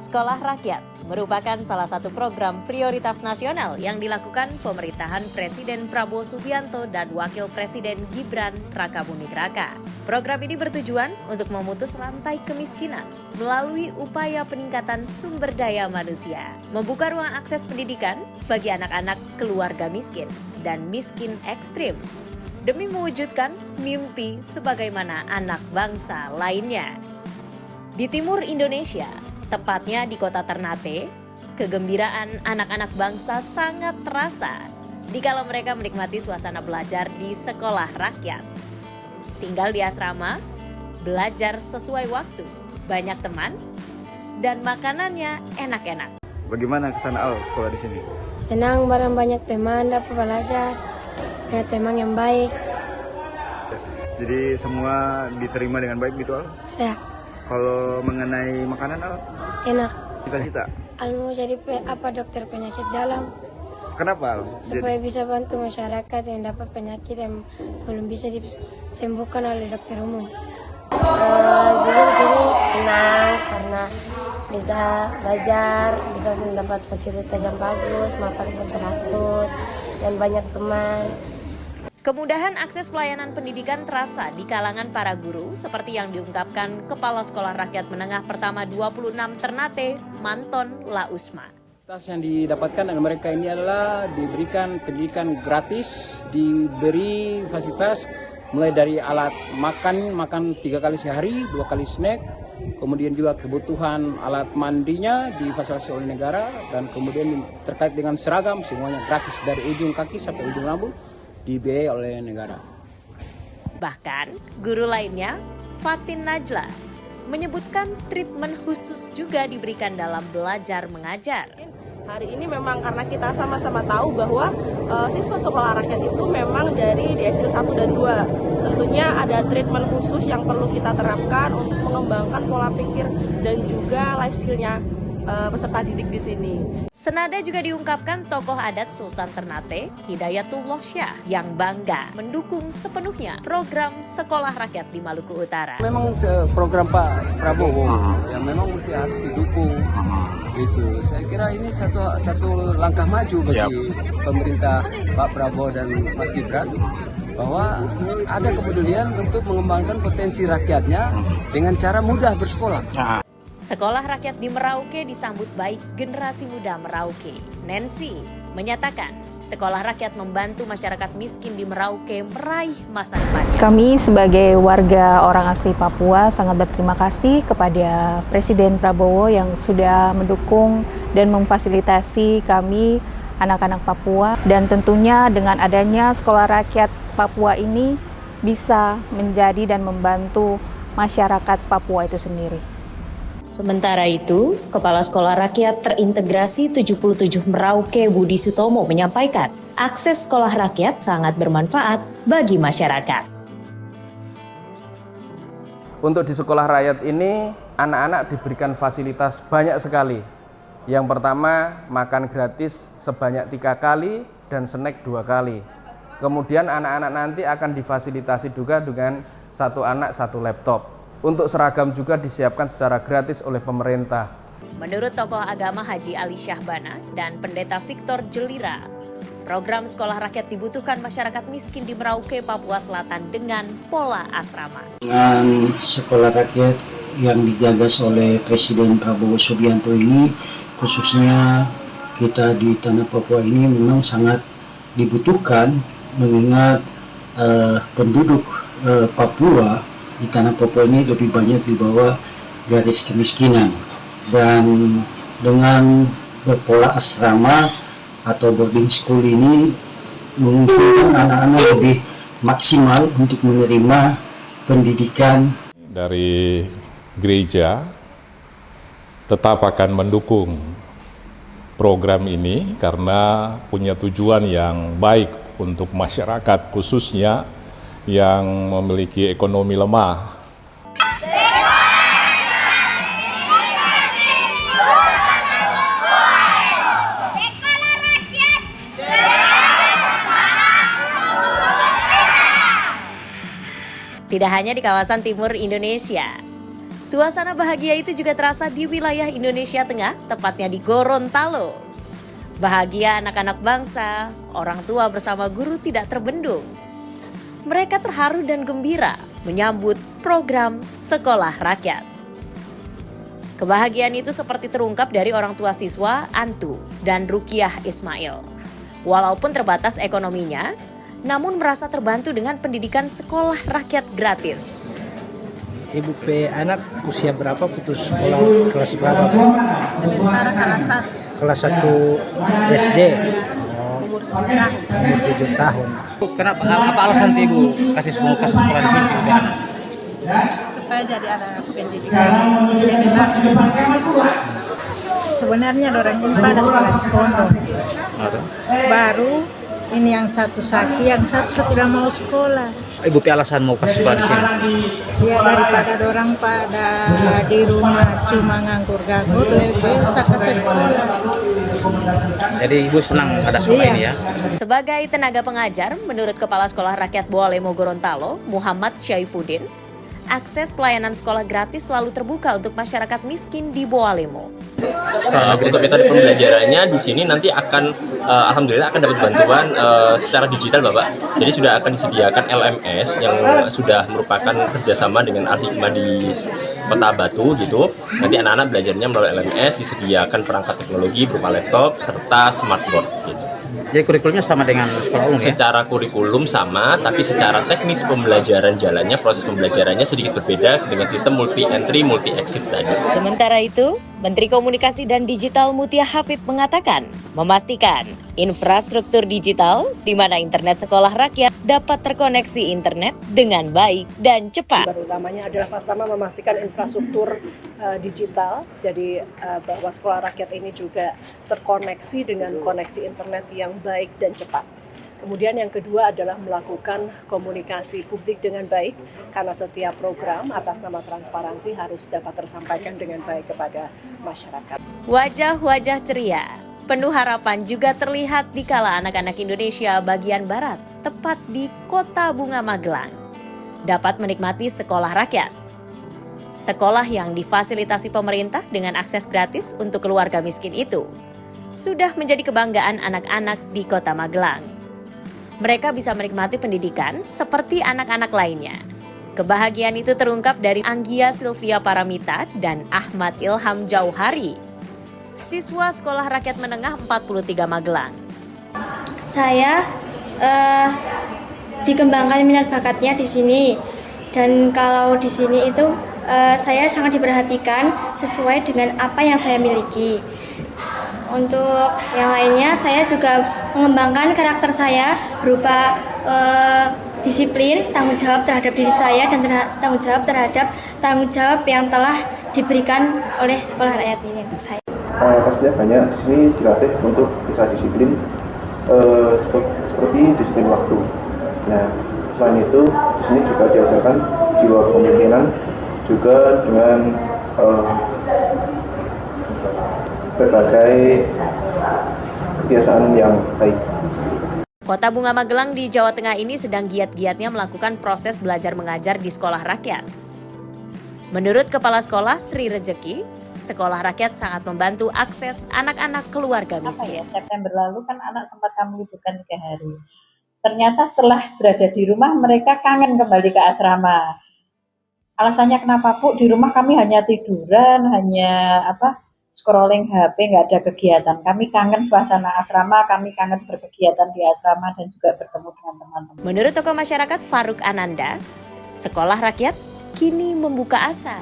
Sekolah Rakyat merupakan salah satu program prioritas nasional yang dilakukan pemerintahan Presiden Prabowo Subianto dan Wakil Presiden Gibran Rakabuming Raka. Program ini bertujuan untuk memutus rantai kemiskinan melalui upaya peningkatan sumber daya manusia, membuka ruang akses pendidikan bagi anak-anak keluarga miskin dan miskin ekstrim, demi mewujudkan mimpi sebagaimana anak bangsa lainnya. Di timur Indonesia, tepatnya di kota Ternate, kegembiraan anak-anak bangsa sangat terasa dikala mereka menikmati suasana belajar di sekolah rakyat. Tinggal di asrama, belajar sesuai waktu, banyak teman, dan makanannya enak-enak. Bagaimana kesan Al sekolah di sini? Senang bareng banyak teman, dapat belajar, banyak teman yang baik. Jadi semua diterima dengan baik gitu Al? Saya Kalau mengenai makanan Al, enak. cita-cita? Al mau jadi dokter penyakit dalam, Kenapa Al? supaya bisa bantu masyarakat yang dapat penyakit yang belum bisa disembuhkan oleh dokter umum. Juga di sini senang karena bisa belajar, bisa mendapat fasilitas yang bagus, makan yang teratur, dan banyak teman. Kemudahan akses pelayanan pendidikan terasa di kalangan para guru seperti yang diungkapkan Kepala Sekolah Rakyat Menengah Pertama 26 Ternate, Manton Lausma. Fasilitas yang didapatkan oleh mereka ini adalah diberikan pendidikan gratis, diberi fasilitas mulai dari alat makan 3 kali sehari, 2 kali snack, kemudian juga kebutuhan alat mandinya difasilitasi oleh negara, dan kemudian terkait dengan seragam semuanya gratis dari ujung kaki sampai ujung rambut dibiayai oleh negara. Bahkan guru lainnya, Fatin Najla, menyebutkan treatment khusus juga diberikan dalam belajar mengajar. Hari ini memang karena kita sama-sama tahu bahwa siswa sekolah rakyat itu memang dari desil 1 dan 2. Tentunya ada treatment khusus yang perlu kita terapkan untuk mengembangkan pola pikir dan juga life skill-nya peserta didik di sini. Senada juga diungkapkan tokoh adat Sultan Ternate, Hidayatullah Syah, yang bangga mendukung sepenuhnya program sekolah rakyat di Maluku Utara. Memang program Pak Prabowo yang memang mesti harus didukung. Itu saya kira ini satu langkah maju bagi pemerintah Pak Prabowo dan Mas Gibran, bahwa ada kepedulian untuk mengembangkan potensi rakyatnya dengan cara mudah bersekolah. Sekolah rakyat di Merauke disambut baik generasi muda Merauke. Nancy menyatakan sekolah rakyat membantu masyarakat miskin di Merauke meraih masa depan. Kami sebagai warga orang asli Papua sangat berterima kasih kepada Presiden Prabowo yang sudah mendukung dan memfasilitasi kami anak-anak Papua, dan tentunya dengan adanya sekolah rakyat Papua ini bisa menjadi dan membantu masyarakat Papua itu sendiri. Sementara itu, Kepala Sekolah Rakyat Terintegrasi 77 Merauke Budi Sutomo menyampaikan, akses sekolah rakyat sangat bermanfaat bagi masyarakat. Untuk di sekolah rakyat ini, anak-anak diberikan fasilitas banyak sekali. Yang pertama, makan gratis sebanyak 3 kali dan snack 2 kali. Kemudian anak-anak nanti akan difasilitasi juga dengan 1 anak 1 laptop. Untuk seragam juga disiapkan secara gratis oleh pemerintah. Menurut tokoh agama Haji Ali Syahbana dan Pendeta Victor Jelira, program sekolah rakyat dibutuhkan masyarakat miskin di Merauke, Papua Selatan dengan pola asrama. Dengan sekolah rakyat yang digagas oleh Presiden Prabowo Subianto ini, khususnya kita di tanah Papua ini memang sangat dibutuhkan, mengingat penduduk Papua di tanah Papua ini lebih banyak di bawah garis kemiskinan, dan dengan berpola asrama atau boarding school ini memungkinkan anak-anak lebih maksimal untuk menerima pendidikan. Dari gereja tetap akan mendukung program ini karena punya tujuan yang baik untuk masyarakat, khususnya yang memiliki ekonomi lemah. Tidak hanya di kawasan timur Indonesia, Suasana bahagia itu juga terasa di wilayah Indonesia Tengah, tepatnya di Gorontalo. Bahagia anak-anak bangsa, orang tua bersama guru tidak terbendung. Mereka terharu dan gembira menyambut program Sekolah Rakyat. Kebahagiaan itu seperti terungkap dari orang tua siswa Antu dan Rukiah Ismail. Walaupun terbatas ekonominya, namun merasa terbantu dengan pendidikan sekolah rakyat gratis. Ibu anak usia berapa putus sekolah, kelas berapa? Sementara Kelas 1 SD. umur 7 tahun. Kenapa? Apa alasan Ibu kasih sekolah di sini? supaya jadi anak pendidikan lebih bagus. Sebenarnya orang ini pada sekolah di pondok. Baru ini yang satu sakit, yang satu tidak mau sekolah. Ibu alasan mau kasih sekolah di sini? Ya daripada orang pada di rumah cuma nganggur-nganggur, lebih usah kasih sekolah. Jadi Ibu senang ada sekolah ini ya? Sebagai tenaga pengajar, menurut Kepala Sekolah Rakyat Boalemo Gorontalo, Muhammad Syaifuddin, akses pelayanan sekolah gratis selalu terbuka untuk masyarakat miskin di Boalemo. Untuk metode pembelajarannya di sini nanti akan, alhamdulillah akan dapat bantuan secara digital Bapak. Jadi sudah akan disediakan LMS yang sudah merupakan kerjasama dengan Al-Hikmah di Kota Batu gitu. Nanti anak-anak belajarnya melalui LMS, disediakan perangkat teknologi berupa laptop serta smartboard gitu. Jadi kurikulumnya sama dengan sekolah umum ya? Secara kurikulum sama, tapi secara teknis pembelajaran jalannya, proses pembelajarannya sedikit berbeda dengan sistem multi-entry, multi-exit tadi. Sementara itu, Menteri Komunikasi dan Digital Mutia Hafid mengatakan, memastikan infrastruktur digital di mana internet sekolah rakyat dapat terkoneksi internet dengan baik dan cepat. Utamanya adalah pertama memastikan infrastruktur digital, jadi bahwa sekolah rakyat ini juga terkoneksi dengan koneksi internet yang baik dan cepat. Kemudian yang kedua adalah melakukan komunikasi publik dengan baik, karena setiap program atas nama transparansi harus dapat tersampaikan dengan baik kepada masyarakat. Wajah-wajah ceria, penuh harapan juga terlihat di kala anak-anak Indonesia bagian barat, tepat di Kota Bunga Magelang, dapat menikmati sekolah rakyat. Sekolah yang difasilitasi pemerintah dengan akses gratis untuk keluarga miskin itu sudah menjadi kebanggaan anak-anak di Kota Magelang. Mereka bisa menikmati pendidikan seperti anak-anak lainnya. Kebahagiaan itu terungkap dari Anggia Sylvia Paramita dan Ahmad Ilham Jauhari, siswa Sekolah Rakyat Menengah 43 Magelang. Saya dikembangkan minat bakatnya di sini, dan kalau di sini itu saya sangat diperhatikan sesuai dengan apa yang saya miliki. Untuk yang lainnya, saya juga mengembangkan karakter saya berupa disiplin, tanggung jawab terhadap diri saya, dan tanggung jawab terhadap tanggung jawab yang telah diberikan oleh sekolah rakyat ini untuk saya. Pastinya banyak di sini dilatih untuk bisa disiplin, seperti disiplin waktu. Nah, selain itu di sini juga diajarkan jiwa kepemimpinan juga dengan berbagai kebiasaan yang baik. Kota Bunga Magelang di Jawa Tengah ini sedang giat-giatnya melakukan proses belajar mengajar di sekolah rakyat. Menurut Kepala Sekolah Sri Rejeki, sekolah rakyat sangat membantu akses anak-anak keluarga miskin. September lalu kan anak sempat kami liburkan 3 hari. Ternyata setelah berada di rumah mereka kangen kembali ke asrama. Alasannya kenapa Bu? Di rumah kami hanya tiduran, hanya scrolling HP, nggak ada kegiatan. Kami kangen suasana asrama, kami kangen berkegiatan di asrama dan juga bertemu dengan teman-teman. Menurut tokoh masyarakat Faruk Ananda, sekolah rakyat kini membuka asa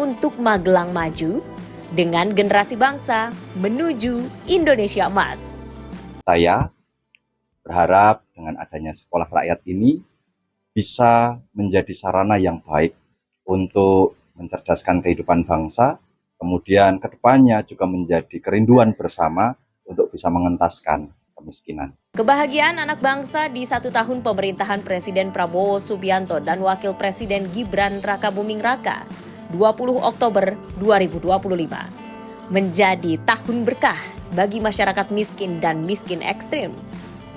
untuk Magelang maju dengan generasi bangsa menuju Indonesia Emas. Saya berharap dengan adanya sekolah rakyat ini bisa menjadi sarana yang baik untuk mencerdaskan kehidupan bangsa, kemudian kedepannya juga menjadi kerinduan bersama untuk bisa mengentaskan kemiskinan. Kebahagiaan anak bangsa di 1 tahun pemerintahan Presiden Prabowo Subianto dan Wakil Presiden Gibran Rakabuming Raka 20 Oktober 2025 menjadi tahun berkah bagi masyarakat miskin dan miskin ekstrim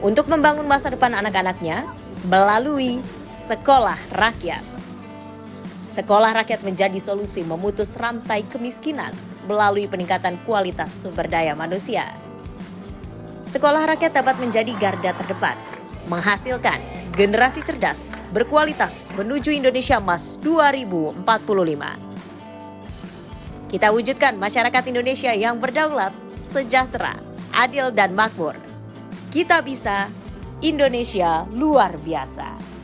untuk membangun masa depan anak-anaknya melalui sekolah rakyat. Sekolah rakyat menjadi solusi memutus rantai kemiskinan melalui peningkatan kualitas sumber daya manusia. Sekolah rakyat dapat menjadi garda terdepan, menghasilkan generasi cerdas, berkualitas menuju Indonesia Emas 2045. Kita wujudkan masyarakat Indonesia yang berdaulat, sejahtera, adil dan makmur. Kita bisa, Indonesia luar biasa.